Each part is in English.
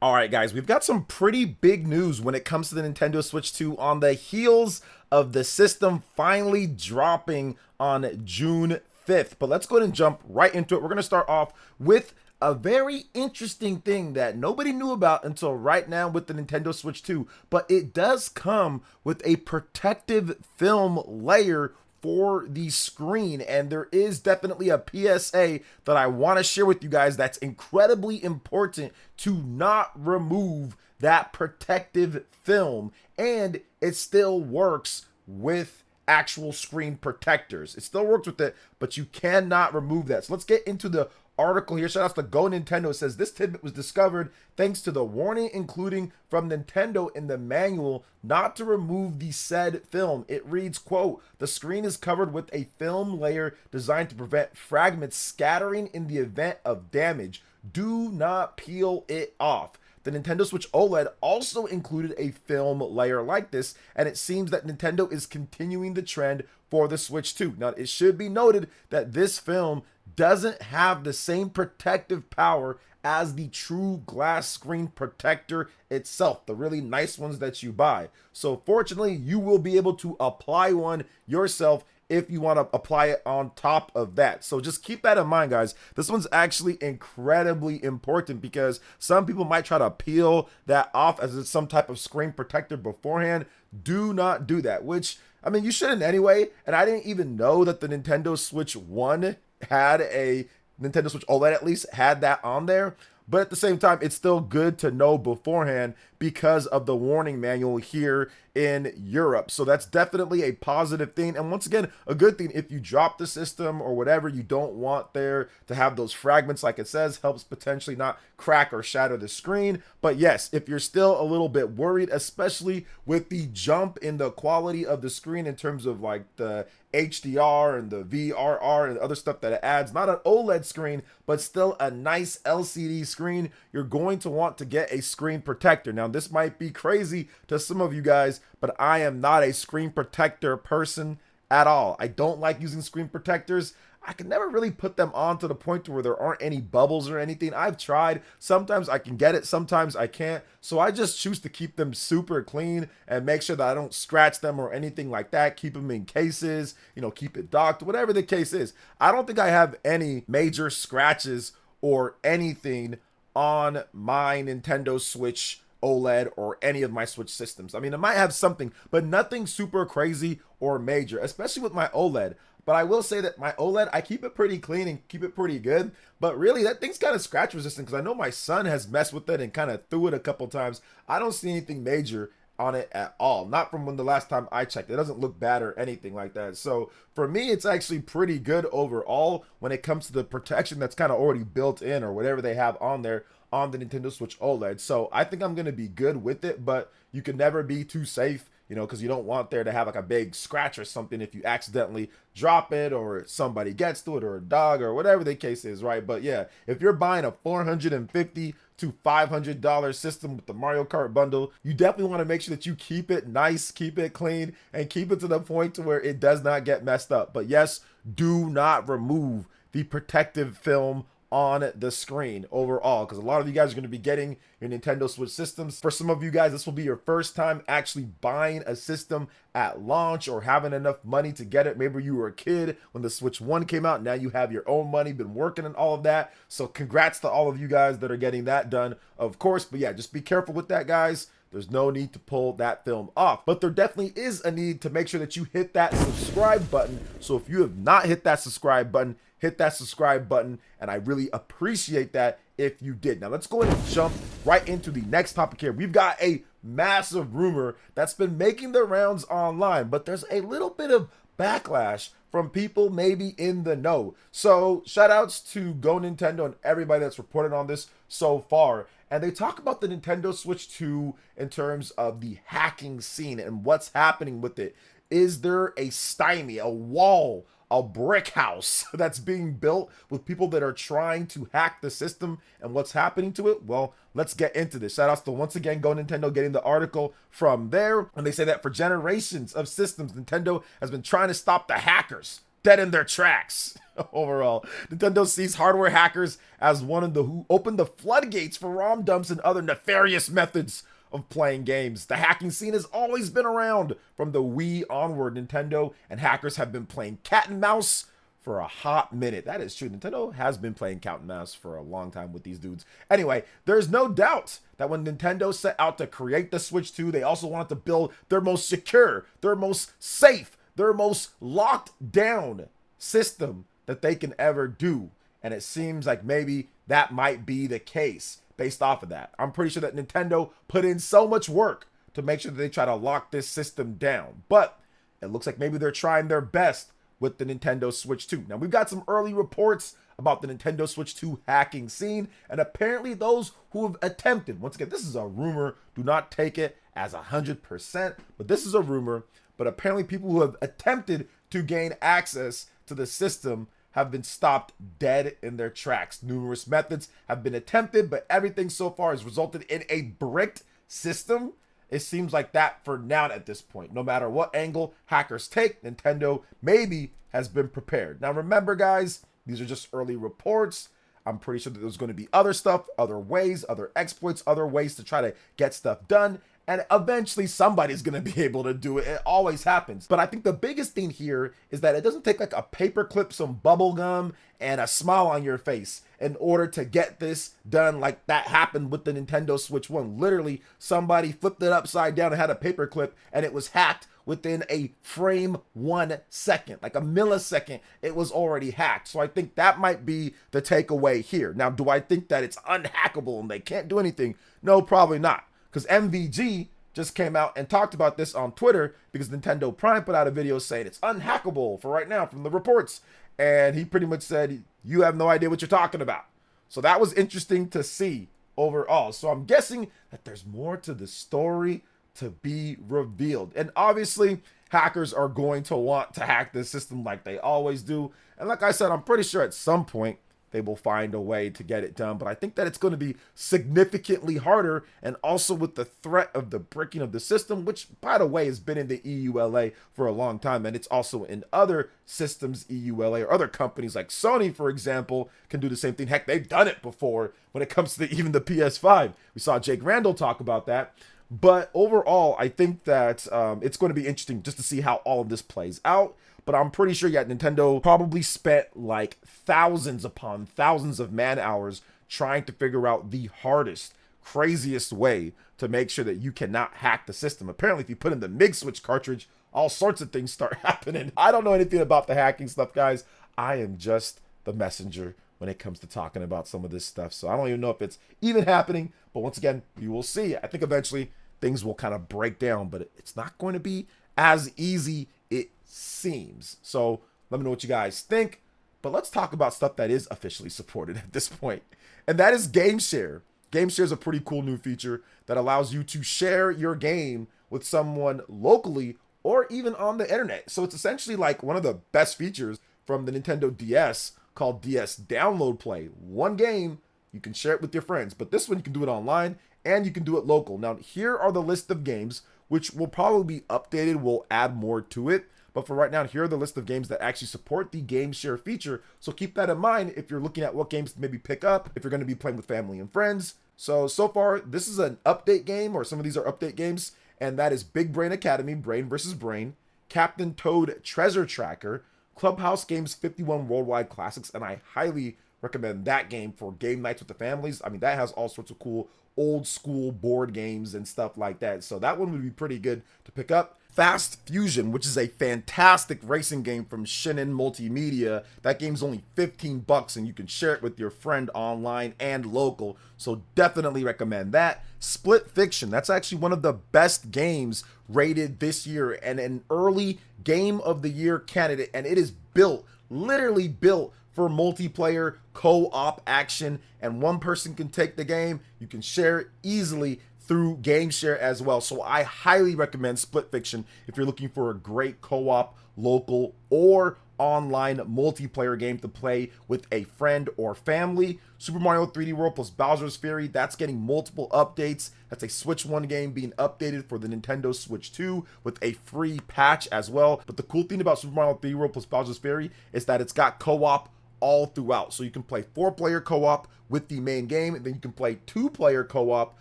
All right, guys, we've got some pretty big news when it comes to the Nintendo Switch 2 on the heels of the system finally dropping on June 5th. But let's go ahead and jump right into it. We're going to start off with a very interesting thing that nobody knew about until right now with the Nintendo Switch 2, but it does come with a protective film layer for the screen, and there is definitely a PSA that I want to share with you guys that's incredibly important to not remove that protective film, and it still works with actual screen protectors. It still works with it, but you cannot remove that. So let's get into the article here. Shout out to Go Nintendo. It says this tidbit was discovered thanks to the warning including from Nintendo in the manual not to remove the said film. It reads, quote, "The screen is covered with a film layer designed to prevent fragments scattering in the event of damage. Do not peel it off." The Nintendo Switch OLED also included a film layer like this, and it seems that Nintendo is continuing the trend for the Switch 2. Now, it should be noted that this film doesn't have the same protective power as the true glass screen protector itself, the really nice ones that you buy. So fortunately, you will be able to apply one yourself if you want to apply it on top of that. So just keep that in mind, guys. This one's actually incredibly important because some people might try to peel that off as it's some type of screen protector beforehand. Do not do that, which, I mean, you shouldn't anyway. And I didn't even know that the Nintendo Switch 1 had a Nintendo Switch OLED at least had that on there. But at the same time, it's still good to know beforehand because of the warning manual here in Europe. So that's definitely a positive thing. And once again, a good thing if you drop the system or whatever, you don't want there to have those fragments like it says, helps potentially not crack or shatter the screen. But yes, if you're still a little bit worried, especially with the jump in the quality of the screen in terms of like the HDR and the VRR and other stuff that it adds, not an OLED screen, but still a nice LCD screen, you're going to want to get a screen protector. Now, this might be crazy to some of you guys, but I am not a screen protector person at all. I don't like using screen protectors. I can never really put them on to the point to where there aren't any bubbles or anything. I've tried. Sometimes I can get it, sometimes I can't. So I just choose to keep them super clean and make sure that I don't scratch them or anything like that. Keep them in cases, keep it docked, whatever the case is. I don't think I have any major scratches or anything on my Nintendo Switch OLED or any of my Switch systems. I mean, it might have something, but nothing super crazy or major, especially with my OLED. But I will say that my OLED, I keep it pretty clean and keep it pretty good. But really, that thing's kind of scratch resistant because I know my son has messed with it and kind of threw it a couple times. I don't see anything major on it at all. Not from when the last time I checked. It doesn't look bad or anything like that. So for me, it's actually pretty good overall when it comes to the protection that's kind of already built in or whatever they have on there on the Nintendo Switch OLED. So I think I'm going to be good with it, but you can never be too safe, because you don't want there to have like a big scratch or something if you accidentally drop it or somebody gets to it or a dog or whatever the case is, right? But yeah, if you're buying a $450 to $500 system with the Mario Kart bundle, you definitely want to make sure that you keep it nice, keep it clean, and keep it to the point to where it does not get messed up. But yes, do not remove the protective film on the screen overall, because a lot of you guys are going to be getting your Nintendo Switch systems. For some of you guys, this will be your first time actually buying a system at launch or having enough money to get it. Maybe you were a kid when the Switch 1 came out. Now you have your own money, been working and all of that. So congrats to all of you guys that are getting that done, of course. But yeah, just be careful with that, guys. There's no need to pull that film off, but there definitely is a need to make sure that you hit that subscribe button. So if you have not hit that subscribe button, hit that subscribe button, and I really appreciate that if you did. Now let's go ahead and jump right into the next topic here. We've got a massive rumor that's been making the rounds online, but there's a little bit of backlash from people maybe in the know. So shout outs to Go Nintendo and everybody that's reported on this so far. And they talk about the Nintendo Switch 2 in terms of the hacking scene and what's happening with it. Is there a stymie, a wall, a brick house that's being built with people that are trying to hack the system and what's happening to it? Well, let's get into this. Shout outs to once again Go Nintendo getting the article from there. And they say that for generations of systems, Nintendo has been trying to stop the hackers. dead in their tracks. Overall, Nintendo sees hardware hackers as one of the who opened the floodgates for ROM dumps and other nefarious methods of playing games. The hacking scene has always been around from the Wii onward. Nintendo and hackers have been playing cat and mouse for a hot minute. That is true. Nintendo has been playing cat and mouse for a long time with these dudes. Anyway, there's no doubt that when Nintendo set out to create the Switch 2, they also wanted to build their most secure, their most safe, their most locked down system that they can ever do. And it seems like maybe that might be the case based off of that. I'm pretty sure that Nintendo put in so much work to make sure that they try to lock this system down. But it looks like maybe they're trying their best with the Nintendo Switch 2. Now, we've got some early reports about the Nintendo Switch 2 hacking scene, and apparently those who have attempted, once again, this is a rumor, do not take it as 100%, but this is a rumor, but apparently people who have attempted to gain access to the system have been stopped dead in their tracks. Numerous methods have been attempted, but everything so far has resulted in a bricked system. It seems like that for now at this point. No matter what angle hackers take, Nintendo maybe has been prepared. Now remember, guys, these are just early reports. I'm pretty sure that there's going to be other stuff, other ways, other exploits, other ways to try to get stuff done. And eventually somebody's going to be able to do it. It always happens. But I think the biggest thing here is that it doesn't take like a paper clip, some bubble gum, and a smile on your face in order to get this done like that happened with the Nintendo Switch 1. Literally, somebody flipped it upside down and had a paper clip, and it was hacked within a frame 1 second, like a millisecond, it was already hacked. So I think that might be the takeaway here. Now, do I think that it's unhackable and they can't do anything? No, probably not. Because MVG just came out and talked about this on Twitter because Nintendo Prime put out a video saying it's unhackable for right now from the reports. And he pretty much said, you have no idea what you're talking about. So that was interesting to see overall. So I'm guessing that there's more to the story to be revealed. And obviously, hackers are going to want to hack this system like they always do. And like I said, I'm pretty sure at some point, they will find a way to get it done. But I think that it's going to be significantly harder. And also with the threat of the breaking of the system, which, by the way, has been in the EULA for a long time. And it's also in other systems, EULA, or other companies like Sony, for example, can do the same thing. Heck, they've done it before when it comes to even the PS5. We saw Jake Randall talk about that. But overall, I think that it's going to be interesting just to see how all of this plays out. But I'm pretty sure, yeah, Nintendo probably spent like thousands upon thousands of man hours trying to figure out the hardest, craziest way to make sure that you cannot hack the system. Apparently, if you put in the MIG switch cartridge, all sorts of things start happening. I don't know anything about the hacking stuff, guys. I am just the messenger when it comes to talking about some of this stuff. So I don't even know if it's even happening. But once again, we will see. I think eventually things will kind of break down, but it's not going to be as easy it seems. So let me know what you guys think. But let's talk about stuff that is officially supported at this point. And that is Game Share. Game Share is a pretty cool new feature that allows you to share your game with someone locally or even on the internet. So it's essentially like one of the best features from the Nintendo DS called DS Download Play. One game, you can share it with your friends. But this one, you can do it online and you can do it local. Now, here are the list of games, which will probably be updated. We'll add more to it. But for right now, here are the list of games that actually support the Game Share feature. So keep that in mind if you're looking at what games to maybe pick up, if you're going to be playing with family and friends. So far, this is an update game, or some of these are update games. And that is Big Brain Academy, Brain vs. Brain, Captain Toad Treasure Tracker, Clubhouse Games 51 Worldwide Classics. And I highly recommend that game for game nights with the families. I mean, that has all sorts of cool old school board games and stuff like that. So that one would be pretty good to pick up. Fast Fusion, which is a fantastic racing game from Shinin Multimedia. That game's only $15 and you can share it with your friend online and local. So definitely recommend that. Split Fiction, that's actually one of the best games rated this year and an early Game of the Year candidate. And it is built, literally built for multiplayer co-op action, and one person can take the game. You can share it easily through game share as well. So I highly recommend Split Fiction if you're looking for a great co-op, local, or online multiplayer game to play with a friend or family. Super Mario 3D World plus Bowser's Fury, that's getting multiple updates. That's a Switch 1 game being updated for the Nintendo Switch 2 with a free patch as well. But the cool thing about Super Mario 3D World plus Bowser's Fury is that it's got co-op all throughout. So you can play 4-player co-op with the main game, and then you can play 2-player co-op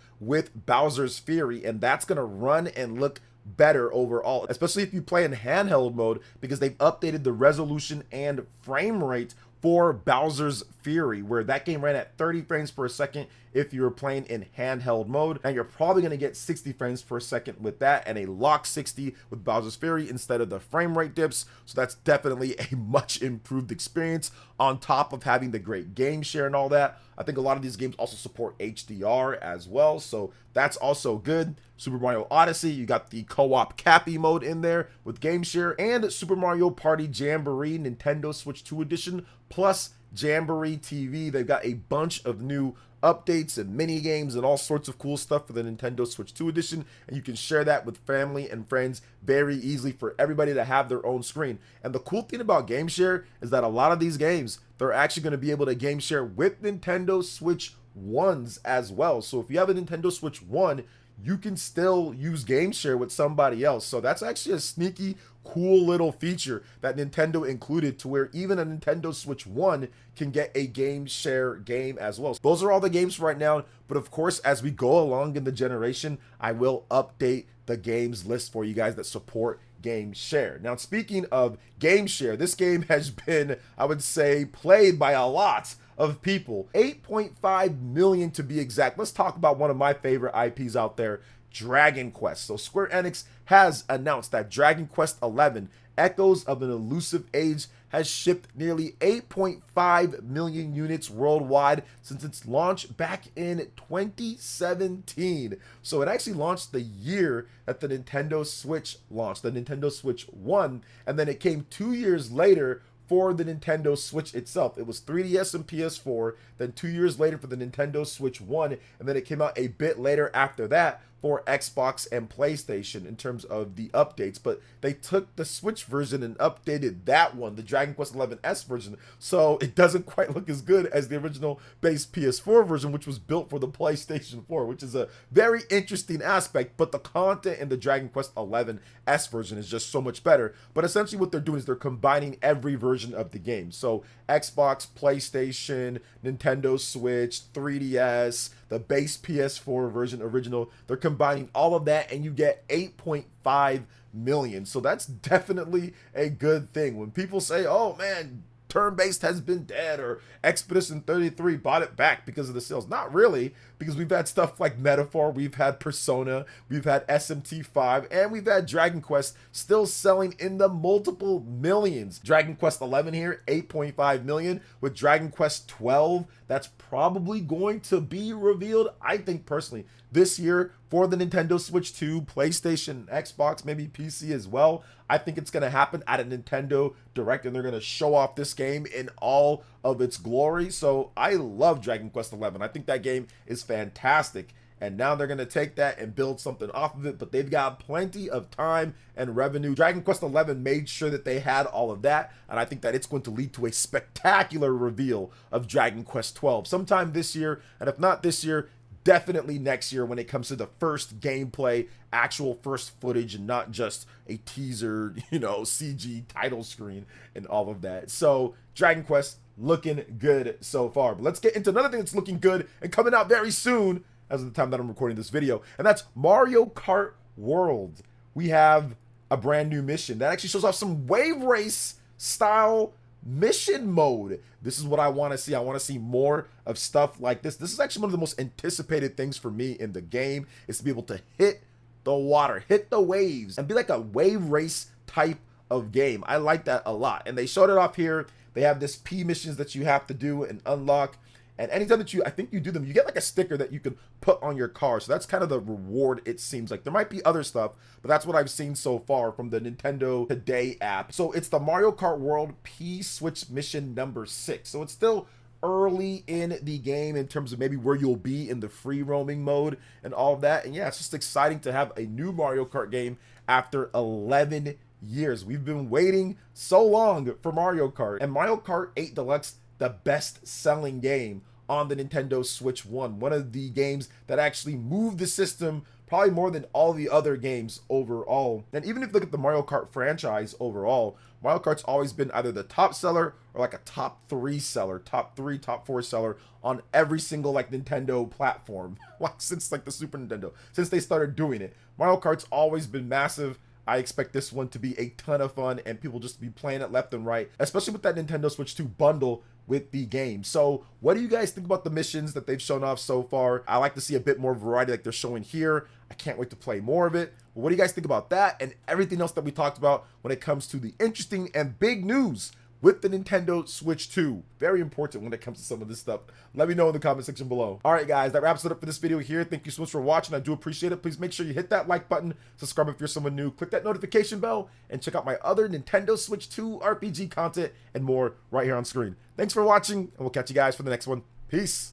with Bowser's Fury, and that's gonna run and look better overall, especially if you play in handheld mode, because they've updated the resolution and frame rate for Bowser's Fury, where that game ran at 30 frames per second if you were playing in handheld mode, and you're probably going to get 60 frames per second with that, and a lock 60 with Bowser's Fury instead of the frame rate dips. So that's definitely a much improved experience, on top of having the great game share and all that. I think a lot of these games also support HDR as well, so that's also good. Super Mario Odyssey, you got the co-op Cappy mode in there with game share, and Super Mario Party Jamboree Nintendo Switch 2 Edition plus Jamboree TV. They've got a bunch of new updates and mini games and all sorts of cool stuff for the Nintendo Switch 2 Edition, and you can share that with family and friends very easily for everybody to have their own screen. And the cool thing about game share is that a lot of these games, they're actually going to be able to game share with Nintendo Switch 1s as well. So if you have a Nintendo Switch 1, you can still use game share with somebody else. So that's actually a sneaky, cool little feature that Nintendo included, to where even a Nintendo Switch 1 can get a game share game as well. So those are all the games for right now, but of course, as we go along in the generation, I will update the games list for you guys that support game share. Now, speaking of game share, this game has been, I would say, played by a lot of people. 8.5 million to be exact. Let's talk about one of my favorite IPs out there, Dragon Quest. So Square Enix has announced that Dragon Quest XI, Echoes of an Elusive Age, has shipped nearly 8.5 million units worldwide since its launch back in 2017. So it actually launched the year that the Nintendo Switch launched, the Nintendo Switch 1, and then it came 2 years later for the Nintendo Switch itself. It was 3DS and PS4, then 2 years later for the Nintendo Switch 1, and then it came out a bit later after that for Xbox and PlayStation in terms of the updates. But they took the Switch version and updated that one, the Dragon Quest XI S version, so it doesn't quite look as good as the original base PS4 version, which was built for the PlayStation 4, which is a very interesting aspect. But the content in the Dragon Quest XI S version is just so much better. But essentially what they're doing is they're combining every version of the game. So Xbox, PlayStation, Nintendo Switch, 3DS, the base PS4 version original, they're combining all of that, and you get 8.5 million. So that's definitely a good thing. When people say, oh man, turn-based has been dead, or Expedition 33 bought it back because of the sales. Not really, because we've had stuff like Metaphor, we've had Persona, we've had SMT5, and we've had Dragon Quest still selling in the multiple millions. Dragon Quest 11 here, 8.5 million. With Dragon Quest 12, that's probably going to be revealed, I think personally, this year for the Nintendo Switch 2, PlayStation, Xbox, maybe PC as well. I think it's going to happen at a Nintendo Direct, and they're going to show off this game in all of its glory. So I love Dragon Quest XI. I think that game is fantastic. And now they're going to take that and build something off of it, but they've got plenty of time and revenue. Dragon Quest XI made sure that they had all of that, and I think that it's going to lead to a spectacular reveal of Dragon Quest XII sometime this year, and if not this year, definitely next year when it comes to the first gameplay, actual first footage, and not just a teaser, CG title screen and all of that. So Dragon Quest looking good so far. But let's get into another thing that's looking good and coming out very soon as of the time that I'm recording this video, and that's Mario Kart World. We have a brand new mission that actually shows off some wave race style mission mode. This is what I want to see. I want to see more of stuff like this. This is actually one of the most anticipated things for me in the game, is to be able to hit the water, hit the waves, and be like a wave race type of game. I like that a lot. And they showed it off here. They have this P missions that you have to do and unlock. And anytime that I think you do them, you get like a sticker that you can put on your car. So that's kind of the reward, it seems like. There might be other stuff, but that's what I've seen so far from the Nintendo Today app. So it's the Mario Kart World P-Switch mission number 6. So it's still early in the game in terms of maybe where you'll be in the free roaming mode and all of that. And yeah, it's just exciting to have a new Mario Kart game after 11 years. We've been waiting so long for Mario Kart, and Mario Kart 8 Deluxe, the best selling game on the Nintendo Switch 1. One of the games that actually moved the system probably more than all the other games overall. And even if you look at the Mario Kart franchise overall, Mario Kart's always been either the top seller or like a top 3 seller, top 3, top 4 seller on every single like Nintendo platform. Like since like the Super Nintendo, since they started doing it. Mario Kart's always been massive. I expect this one to be a ton of fun and people just be playing it left and right, especially with that Nintendo Switch 2 bundle with the game. So what do you guys think about the missions that they've shown off so far? I like to see a bit more variety like they're showing here. I can't wait to play more of it. But what do you guys think about that and everything else that we talked about when it comes to the interesting and big news with the Nintendo Switch 2? Very important when it comes to some of this stuff. Let me know in the comment section below. All right, guys, that wraps it up for this video here. Thank you so much for watching. I do appreciate it. Please make sure you hit that like button, subscribe if you're someone new, click that notification bell, and check out my other Nintendo Switch 2 RPG content and more right here on screen. Thanks for watching, and we'll catch you guys for the next one. Peace.